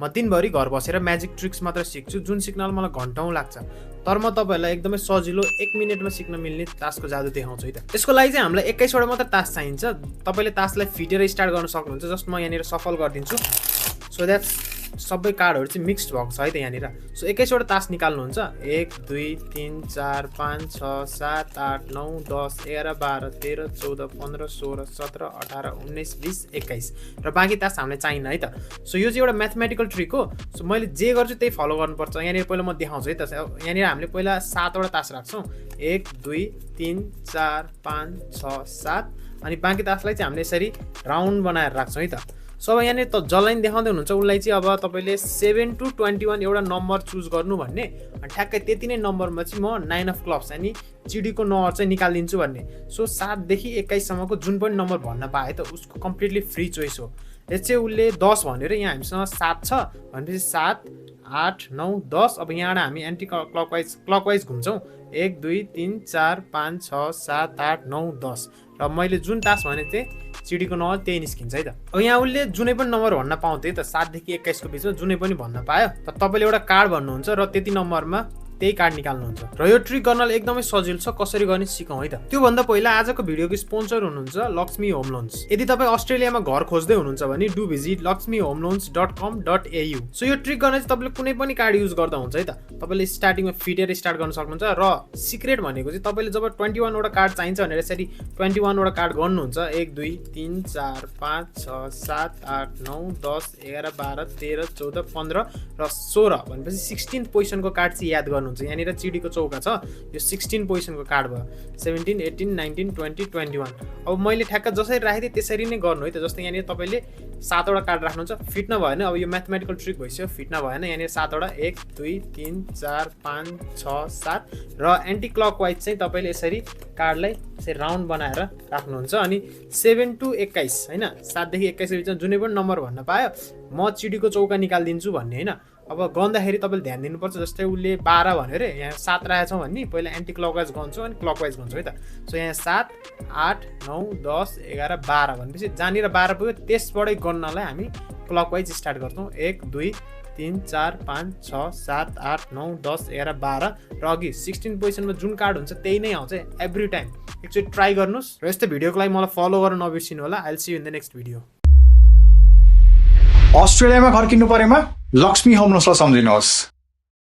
म दिनभरि घर बसेर म्याजिक ट्रिक्स मात्र सिक्छु जुन सिक्नलाई मलाई घन्टौं लाग्छ तर म तपाईहरुलाई एकदमै सजिलो 1 मिनेटमा सिक्न मिल्ने तासको जादु देखाउँछु है त। यसको लागि चाहिँ हामीलाई 21 वटा मात्र तास चाहिन्छ। तपाईले तासलाई फिटेर स्टार्ट गर्न सक्नुहुन्छ। जस्ट म यहाँनिर सफल गर्दिन्छु सो दैट सबै कार्डहरु चाहिँ मिक्स्ड भएको छ है त यहाँनिर। सो 21 वटा तास निकाल्नुहुन्छ 1 2 3 4 5 6 7 8 9 10 11 12 13 14 15 16 17 18 19 20 21 र बाँकी तास हामीलाई चाहिन्न है त। सो यो चाहिँ एउटा म्याथमेटिकल ट्रिक हो। सो मैले जे गर्छु त्यही फलो गर्नुपर्छ। यहाँनिर पहिला म देखाउँछु है त। यहाँनिर हामीले पहिला 7 वटा तास राख्छौं 1 2 3 4 5 6 7 अनि बाँकी तासलाई चाहिँ हामीले यसरी राउन्ड बनाएर राख्छौं है त। सो अब यहाँनिर त जसलाई देखाउँदै हुनुहुन्छ उलाई चाहिँ अब तपाईले 7 to 21 एउटा नम्बर चुज गर्नु भन्ने अनि ठ्याक्कै त्यति नै नम्बरमा चाहिँ म 9 अफ क्लब्स अनि चिडीको नम्बर चाहिँ निकालिदिन्छु भन्ने। सो 7 देखि 21 सम्मको जुन पनि नम्बर भन्न पाए त उसको कम्प्लिटली फ्री चोइस हो। यसै उले 10 भनेर यहाँ हामीसँग 7 छ भनेपछि 7 8 9 10 अब यहाँबाट हामी एन्टी क्लकवाइज घुम्छौं 1 2 3 4 5 6 7 8 9 10 र मैले जुन तास भने चाहिँ चिडीको नम्बर त्यही निस्किन्छ है त। अब यहाँ उले जुनै पनि नम्बर भन्न पाउँथे त 7 देखि 21 को बीचमा जुनै पनि भन्न पायो त। तपाईले एउटा कार्ड भन्नुहुन्छ र त्यति नम्बरमा त्यही कार्ड निकाल्नुहुन्छ र यो ट्रिक गर्नलाई एकदमै सजिलो छ। कसरी गर्ने सिकौं है त। त्यो भन्दा पहिला आजको भिडियोको स्पोन्सर हुनुहुन्छ लक्ष्मी होम लोन्स। यदि तपाई अस्ट्रेलियामा घर खोज्दै हुनुहुन्छ भने डु भिजिट laxmihomeloans.com.au। सो यो ट्रिक गर्न चाहिँ तपाईले कुनै पनि कार्ड युज गर्दा हुन्छ है त। तपाईले स्टार्टिङमा फिटेर स्टार्ट गर्न सक्नुहुन्छ र सिक्रेट भनेको चाहिँ तपाईले जब 21 वटा कार्ड चाहिन्छ भनेर यसरी 21 वटा कार्ड गर्नुहुन्छ 1 2 3 4 5 6 7 8 9 10 11 12 13 14 15 र 16 भनेपछि 16th पोजिसनको कार्ड चाहिँ याद गर्नुहुन्छ। यहाँनिर चिडीको चौका छ यो 16 पोजिसनको कार्ड भयो 17 18 19 20 21। अब मैले ठ्याक्क जसरी राखेथे त्यसरी नै गर्नु है त। जस्तै यहाँनिर तपाईले 7 वटा कार्ड राख्नुहुन्छ फिट नभएन अब यो म्याथमेटिकल ट्रिक भइसक्यो फिट नभएन यहाँनिर 7 वटा 1 2 3 4 5 6 7 र एन्टी क्लकवाइज चाहिँ तपाईले यसरी कार्डलाई यसरी राउन्ड बनाएर राख्नुहुन्छ अनि 7 to 21 हैन 7 देखि 21 को बीचमा जुनै पनि नम्बर भन्न पायो म चिडीको चौका निकाल्दिन्छु भन्ने हैन। अब गन्दाखेरि तपाईले ध्यान दिनुपर्छ। जस्तै उले 12 भन्यो रे यहाँ 7 राखेछौं भन्ने पहिला एन्टी क्लकवाइज गर्छु अनि क्लकवाइज गर्छु है त। सो यहाँ 7 8 9 10 11 12 भनेपछि जहाँनिर 12 पुग्यो त्यसबाटै गन्नलाई हामी क्लकवाइज स्टार्ट गर्छौं 1 2 3 4 5 6 7 8 9 10 11 12 र अघि 16 पोजिसनमा जुन कार्ड हुन्छ त्यही नै आउँछ एभ्री टाइम। एकचोटि ट्राई गर्नुस् र यस्तै भिडियोको लागि मलाई फलो गर्न नबिर्सिनु होला। I will see you in the next video. अस्ट्रेलियामा घर किन्नु परेमा लक्ष्मी होम लोन्सलाई सम्झिनुहोस्।